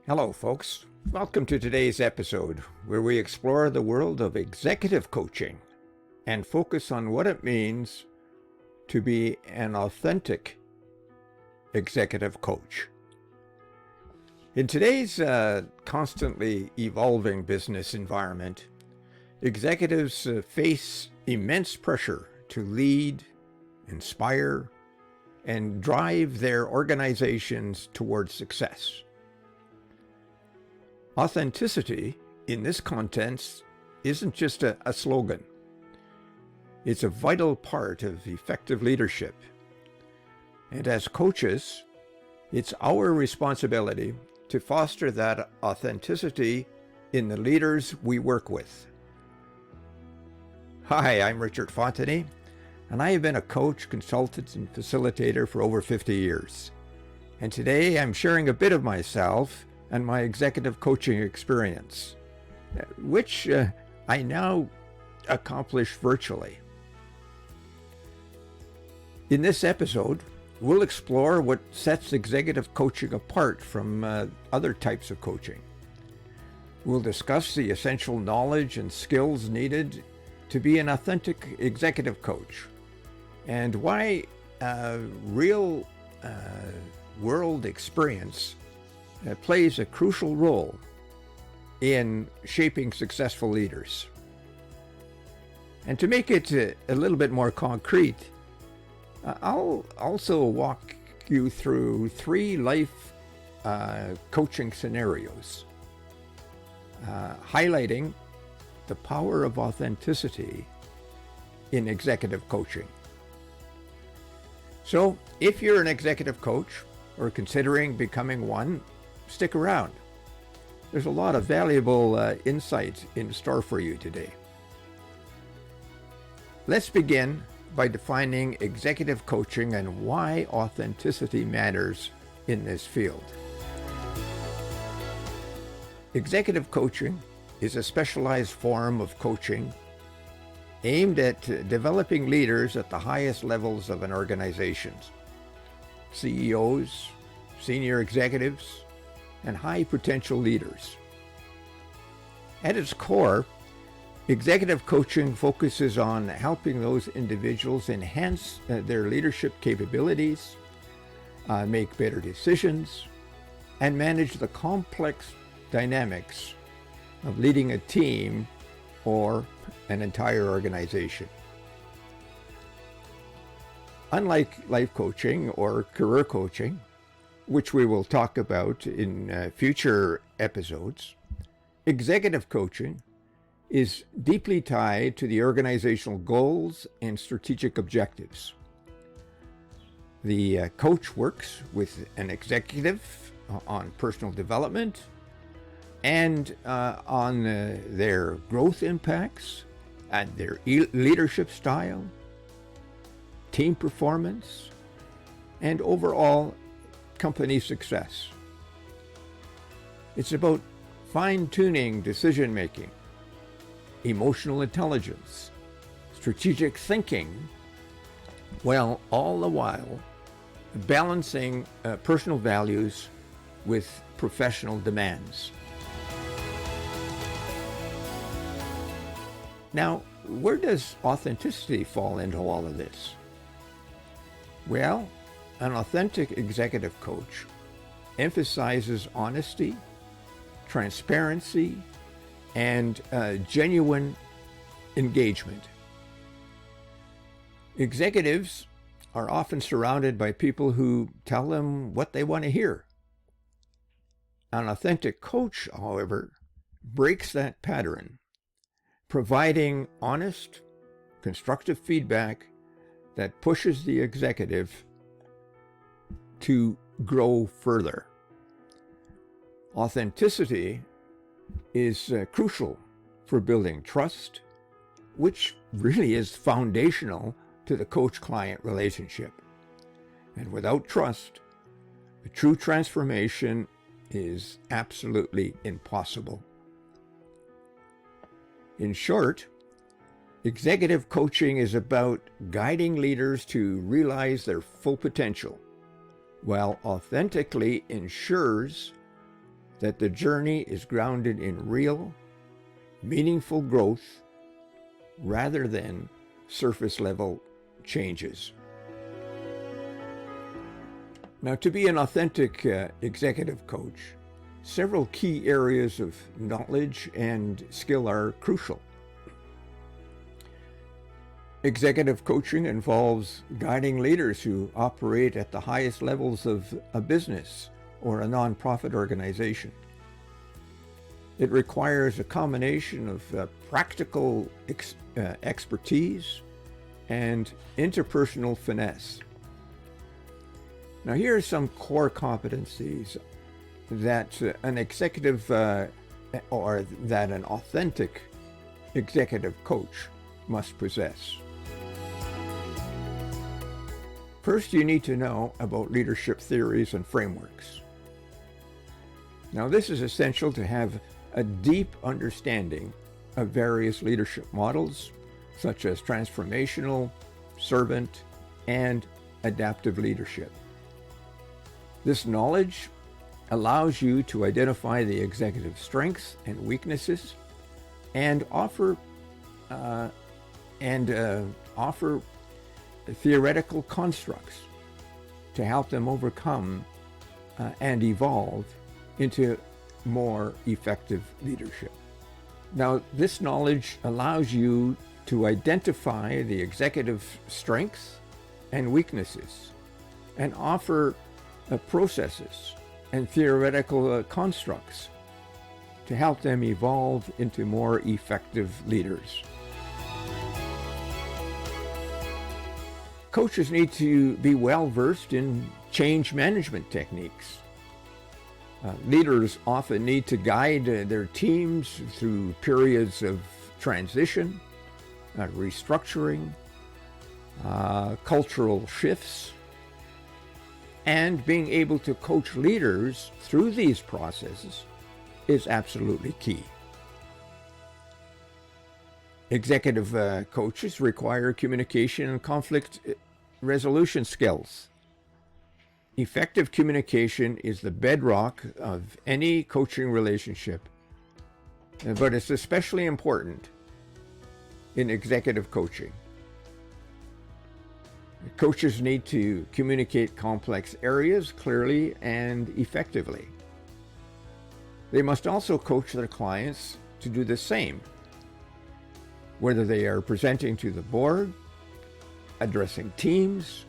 Hello, folks. Welcome to today's episode, where we explore the world of executive coaching and focus on what it means to be an authentic executive coach. In today's constantly evolving business environment, executives face immense pressure to lead, inspire, and drive their organizations towards success. Authenticity in this context isn't just a slogan. It's a vital part of effective leadership. And as coaches, it's our responsibility to foster that authenticity in the leaders we work with. Hi, I'm Richard Fontenay, and I have been a coach, consultant, and facilitator for over 50 years. And today I'm sharing a bit of myself and my executive coaching experience, which I now accomplish virtually. In this episode, we'll explore what sets executive coaching apart from other types of coaching. We'll discuss the essential knowledge and skills needed to be an authentic executive coach, and why real world experience plays a crucial role in shaping successful leaders. And to make it a little bit more concrete, I'll also walk you through 3 life coaching scenarios, highlighting the power of authenticity in executive coaching. So if you're an executive coach or considering becoming one, stick around. There's a lot of valuable insights in store for you today. Let's begin by defining executive coaching and why authenticity matters in this field. Executive coaching is a specialized form of coaching aimed at developing leaders at the highest levels of an organization. CEOs, senior executives, and high potential leaders. At its core, executive coaching focuses on helping those individuals enhance their leadership capabilities, make better decisions, and manage the complex dynamics of leading a team or an entire organization. Unlike life coaching or career coaching, which we will talk about in future episodes, executive coaching is deeply tied to the organizational goals and strategic objectives. The coach works with an executive on personal development and on their growth impacts and their leadership style, team performance, and overall company success. It's about fine-tuning decision-making, emotional intelligence, strategic thinking, while all the while balancing personal values with professional demands. Now, where does authenticity fall into all of this? Well, an authentic executive coach emphasizes honesty, transparency, and genuine engagement. Executives are often surrounded by people who tell them what they want to hear. An authentic coach, however, breaks that pattern, providing honest, constructive feedback that pushes the executive to grow further. Authenticity is crucial for building trust, which really is foundational to the coach-client relationship. And without trust, a true transformation is absolutely impossible. In short, executive coaching is about guiding leaders to realize their full potential, while authentically ensures that the journey is grounded in real, meaningful growth rather than surface level changes. Now, to be an authentic executive coach, several key areas of knowledge and skill are crucial. Executive coaching involves guiding leaders who operate at the highest levels of a business or a nonprofit organization. It requires a combination of practical expertise and interpersonal finesse. Now, here are some core competencies that an executive or that an authentic executive coach must possess. First, you need to know about leadership theories and frameworks. Now, this is essential to have a deep understanding of various leadership models, such as transformational, servant, and adaptive leadership. This knowledge allows you to identify the executive's strengths and weaknesses and offer theoretical constructs to help them overcome and evolve into more effective leadership. Now, this knowledge allows you to identify the executive's strengths and weaknesses and offer processes and theoretical constructs to help them evolve into more effective leaders. Coaches need to be well versed in change management techniques. Leaders often need to guide their teams through periods of transition, restructuring, cultural shifts, and being able to coach leaders through these processes is absolutely key. Executive coaches require communication and conflict resolution skills. Effective communication is the bedrock of any coaching relationship, but it's especially important in executive coaching. Coaches need to communicate complex areas clearly and effectively. They must also coach their clients to do the same, whether they are presenting to the board, addressing teams,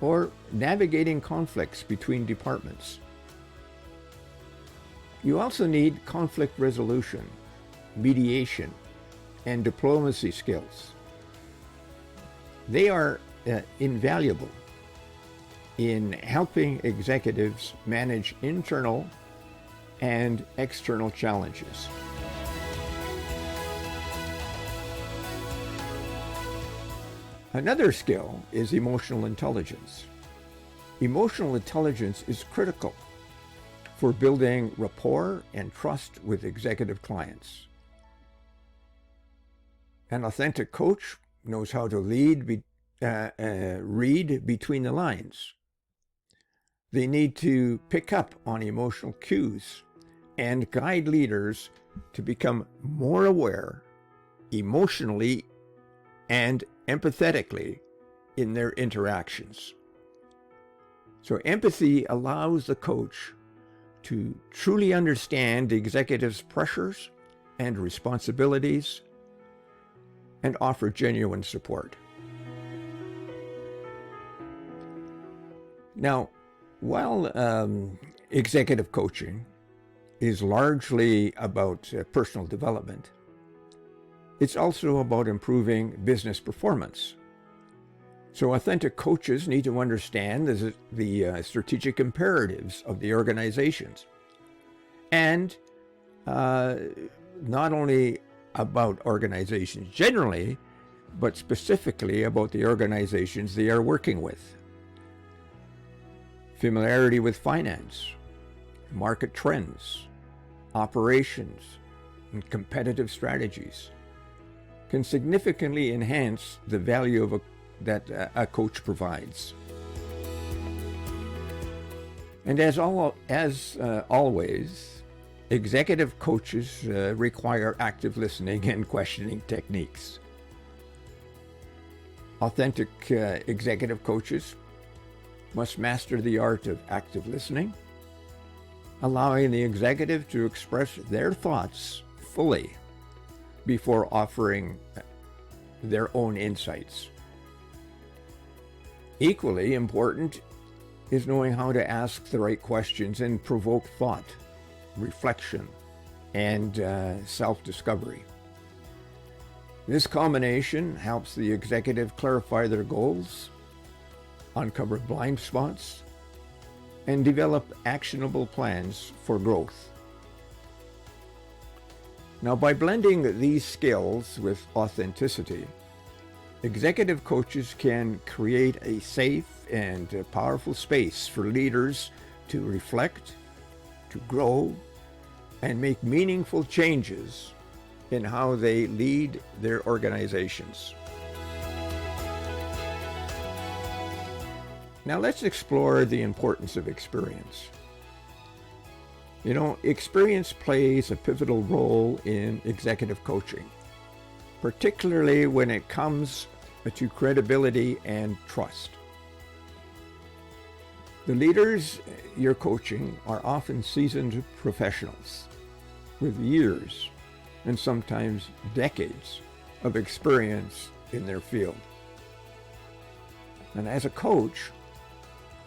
or navigating conflicts between departments. You also need conflict resolution, mediation, and diplomacy skills. They are invaluable in helping executives manage internal and external challenges. Another skill is emotional intelligence. Emotional intelligence is critical for building rapport and trust with executive clients. An authentic coach knows how to read between the lines. They need to pick up on emotional cues and guide leaders to become more aware emotionally and empathetically in their interactions. So empathy allows the coach to truly understand the executive's pressures and responsibilities and offer genuine support. Now, while executive coaching is largely about personal development, it's also about improving business performance. So authentic coaches need to understand the strategic imperatives of the organizations, and not only about organizations generally, but specifically about the organizations they are working with. Familiarity with finance, market trends, operations, and competitive strategies can significantly enhance the value that a coach provides. And as always, executive coaches require active listening and questioning techniques. Authentic executive coaches must master the art of active listening, allowing the executive to express their thoughts fully before offering their own insights. Equally important is knowing how to ask the right questions and provoke thought, reflection, and self-discovery. This combination helps the executive clarify their goals, uncover blind spots, and develop actionable plans for growth. Now, by blending these skills with authenticity, executive coaches can create a safe and powerful space for leaders to reflect, to grow, and make meaningful changes in how they lead their organizations. Now let's explore the importance of experience. You know, experience plays a pivotal role in executive coaching, particularly when it comes to credibility and trust. The leaders you're coaching are often seasoned professionals with years and sometimes decades of experience in their field. And as a coach,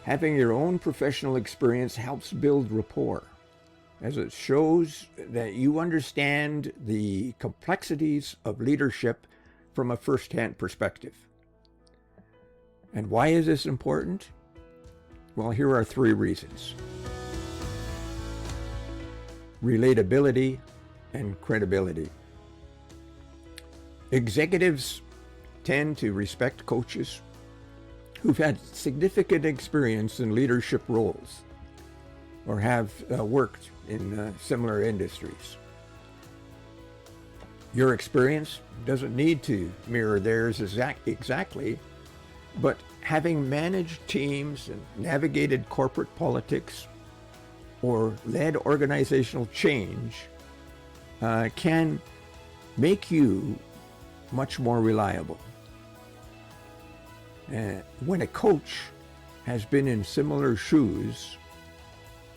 having your own professional experience helps build rapport, as it shows that you understand the complexities of leadership from a first-hand perspective. And why is this important? Well, here are 3 reasons. Relatability and credibility. Executives tend to respect coaches who've had significant experience in leadership roles or have worked in similar industries. Your experience doesn't need to mirror theirs exactly, but having managed teams and navigated corporate politics or led organizational change can make you much more reliable. When a coach has been in similar shoes,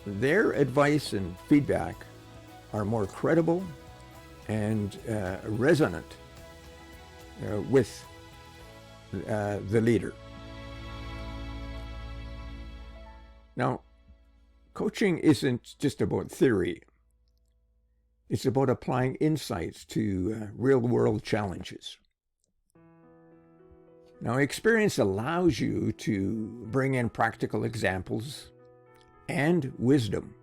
their advice and feedback are more credible and resonant with the leader. Now, coaching isn't just about theory. It's about applying insights to real-world challenges. Now, experience allows you to bring in practical examples and wisdom,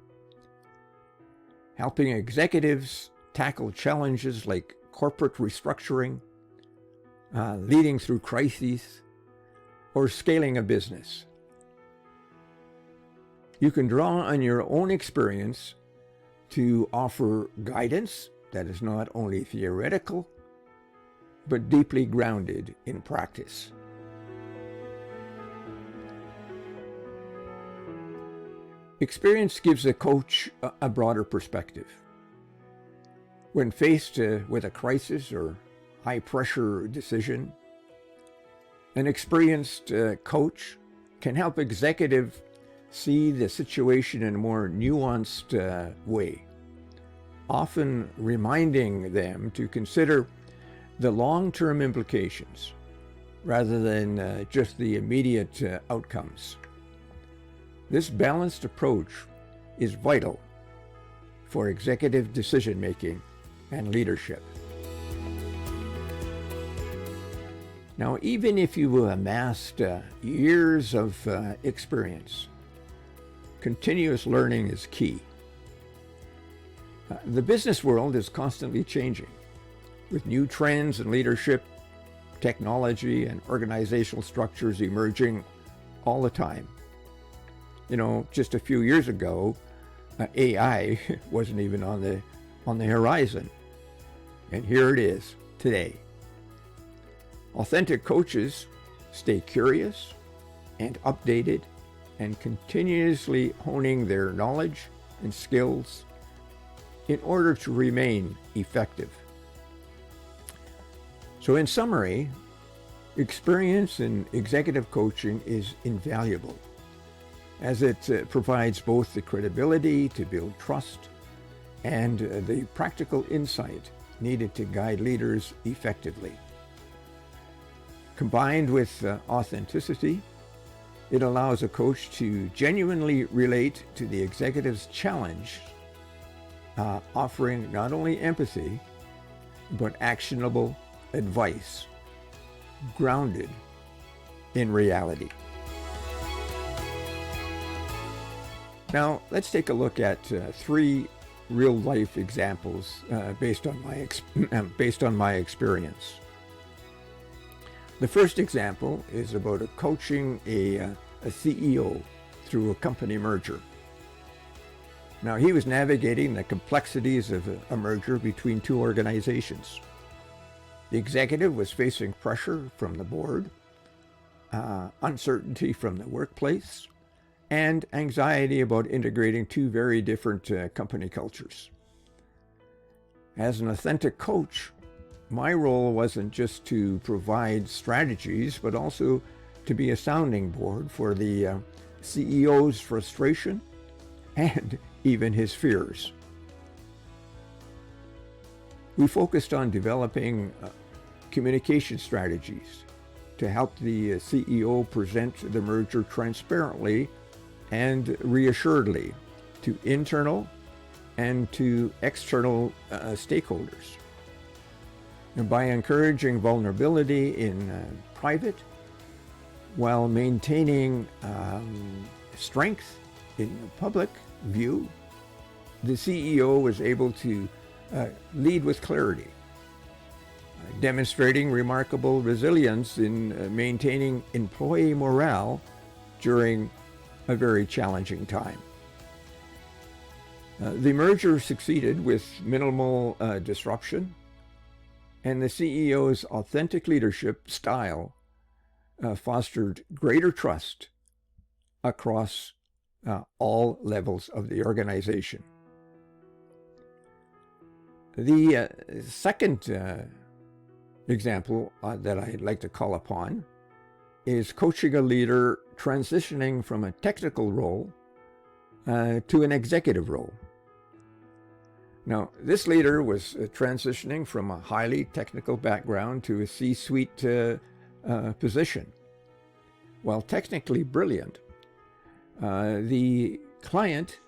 helping executives tackle challenges like corporate restructuring, leading through crises, or scaling a business. You can draw on your own experience to offer guidance that is not only theoretical, but deeply grounded in practice. Experience gives a coach a broader perspective. When faced with a crisis or high-pressure decision, an experienced coach can help executives see the situation in a more nuanced way, often reminding them to consider the long-term implications rather than just the immediate outcomes. This balanced approach is vital for executive decision-making and leadership. Now, even if you've amassed years of experience, continuous learning is key. The business world is constantly changing, with new trends in leadership, technology, and organizational structures emerging all the time. You know, just a few years ago, AI wasn't even on the horizon, and here it is today. Authentic coaches stay curious and updated and continuously honing their knowledge and skills in order to remain effective. So in summary, experience in executive coaching is invaluable, as it provides both the credibility to build trust and the practical insight needed to guide leaders effectively. Combined with authenticity, it allows a coach to genuinely relate to the executive's challenge, offering not only empathy, but actionable advice grounded in reality. Now, let's take a look at 3 real-life examples based on my experience. The first example is about coaching a CEO through a company merger. Now, he was navigating the complexities of a merger between 2 organizations. The executive was facing pressure from the board, uncertainty from the workplace, and anxiety about integrating 2 very different company cultures. As an authentic coach, my role wasn't just to provide strategies, but also to be a sounding board for the CEO's frustration and even his fears. We focused on developing communication strategies to help the CEO present the merger transparently and reassuredly to internal and to external stakeholders. And by encouraging vulnerability in private while maintaining strength in the public view, the CEO was able to lead with clarity, demonstrating remarkable resilience in maintaining employee morale during a very challenging time. The merger succeeded with minimal disruption, and the CEO's authentic leadership style fostered greater trust across all levels of the organization. The second example that I'd like to call upon is coaching a leader transitioning from a technical role to an executive role. Now, this leader was transitioning from a highly technical background to a C-suite position. While technically brilliant, the client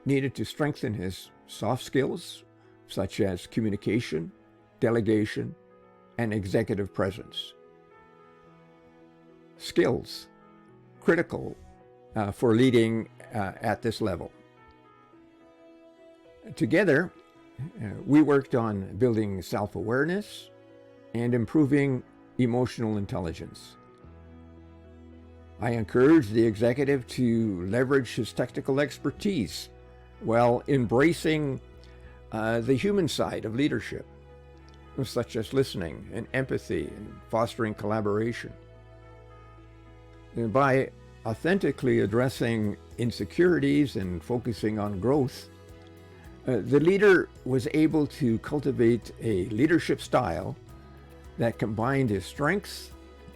needed to strengthen his soft skills, such as communication, delegation, and executive presence. Skills critical for leading at this level. Together, we worked on building self-awareness and improving emotional intelligence. I encouraged the executive to leverage his technical expertise while embracing the human side of leadership, such as listening and empathy and fostering collaboration. And by authentically addressing insecurities and focusing on growth, the leader was able to cultivate a leadership style that combined his strengths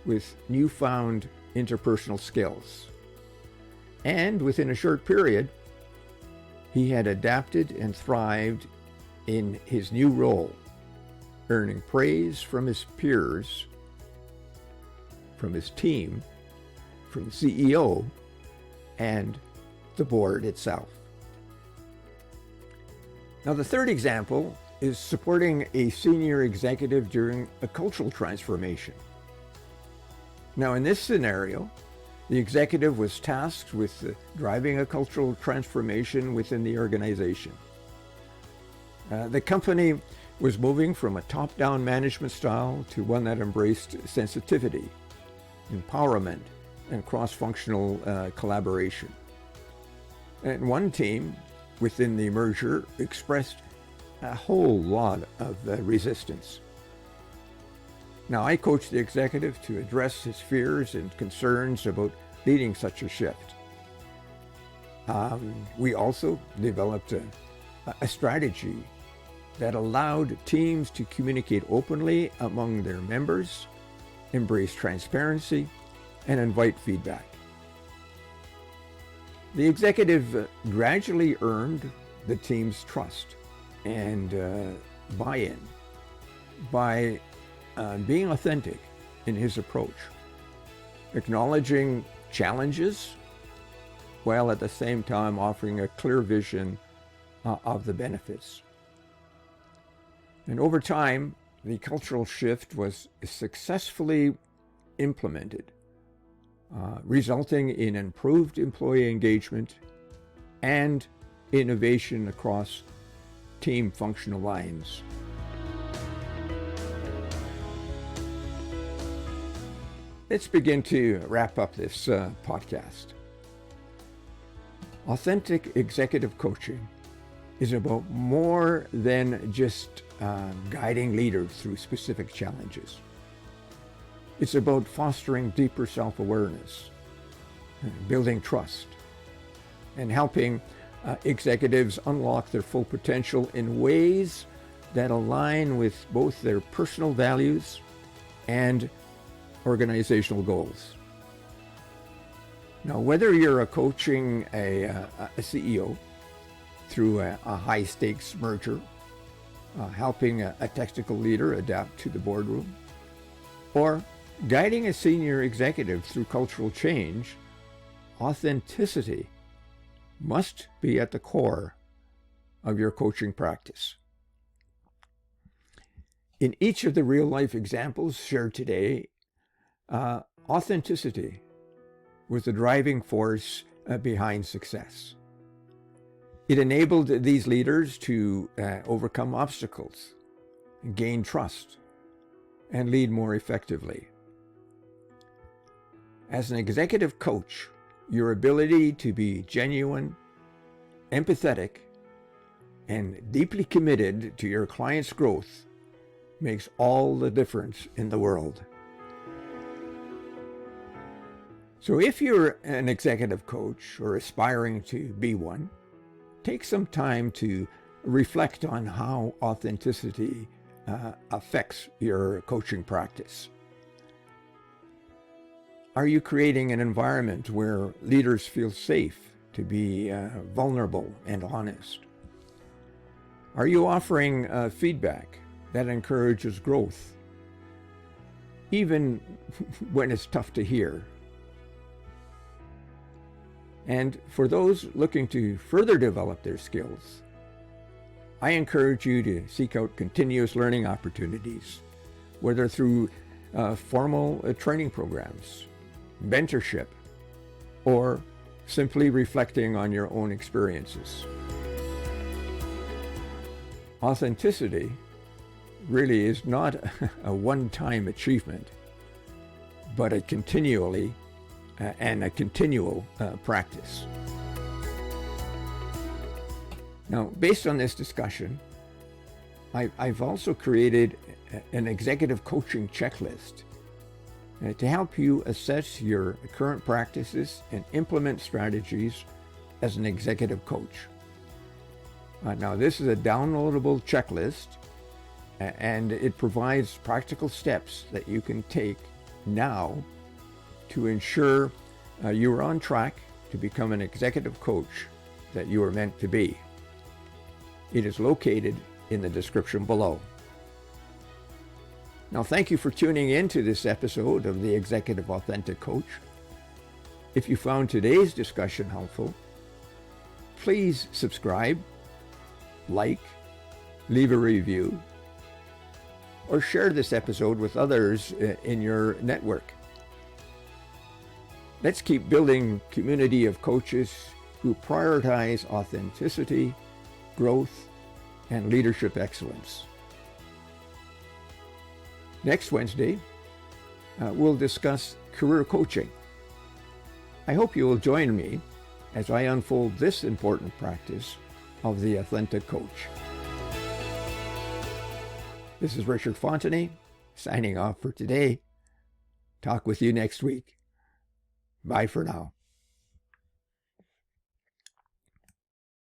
with newfound interpersonal skills. And within a short period, he had adapted and thrived in his new role, earning praise from his peers, from his team, from the CEO, and the board itself. Now, the third example is supporting a senior executive during a cultural transformation. Now, in this scenario, the executive was tasked with driving a cultural transformation within the organization. The company was moving from a top-down management style to one that embraced sensitivity, empowerment, and cross-functional collaboration. And one team within the merger expressed a whole lot of resistance. Now, I coached the executive to address his fears and concerns about leading such a shift. We also developed a strategy that allowed teams to communicate openly among their members, embrace transparency, and invite feedback. The executive gradually earned the team's trust and buy-in by being authentic in his approach, acknowledging challenges while at the same time offering a clear vision of the benefits. And over time, the cultural shift was successfully implemented, resulting in improved employee engagement and innovation across team functional lines. Let's begin to wrap up this podcast. Authentic executive coaching is about more than just guiding leaders through specific challenges. It's about fostering deeper self-awareness, building trust, and helping executives unlock their full potential in ways that align with both their personal values and organizational goals. Now, whether you're coaching a CEO through a high-stakes merger, helping a technical leader adapt to the boardroom, or guiding a senior executive through cultural change, authenticity must be at the core of your coaching practice. In each of the real-life examples shared today, authenticity was the driving force behind success. It enabled these leaders to overcome obstacles, gain trust, and lead more effectively. As an executive coach, your ability to be genuine, empathetic, and deeply committed to your client's growth makes all the difference in the world. So if you're an executive coach or aspiring to be one, take some time to reflect on how authenticity affects your coaching practice. Are you creating an environment where leaders feel safe to be vulnerable and honest? Are you offering feedback that encourages growth, even when it's tough to hear? And for those looking to further develop their skills, I encourage you to seek out continuous learning opportunities, whether through formal training programs, mentorship, or simply reflecting on your own experiences. Authenticity really is not a one-time achievement, but a continual practice. Now, based on this discussion, I've also created an executive coaching checklist to help you assess your current practices and implement strategies as an executive coach. Now, this is a downloadable checklist, and it provides practical steps that you can take now to ensure you are on track to become an executive coach that you are meant to be. It is located in the description below. Now, thank you for tuning in to this episode of the Executive Authentic Coach. If you found today's discussion helpful, please subscribe, like, leave a review, or share this episode with others in your network. Let's keep building a community of coaches who prioritize authenticity, growth, and leadership excellence. Next Wednesday, we'll discuss career coaching. I hope you will join me as I unfold this important practice of the authentic coach. This is Richard Fontenay, signing off for today. Talk with you next week. Bye for now.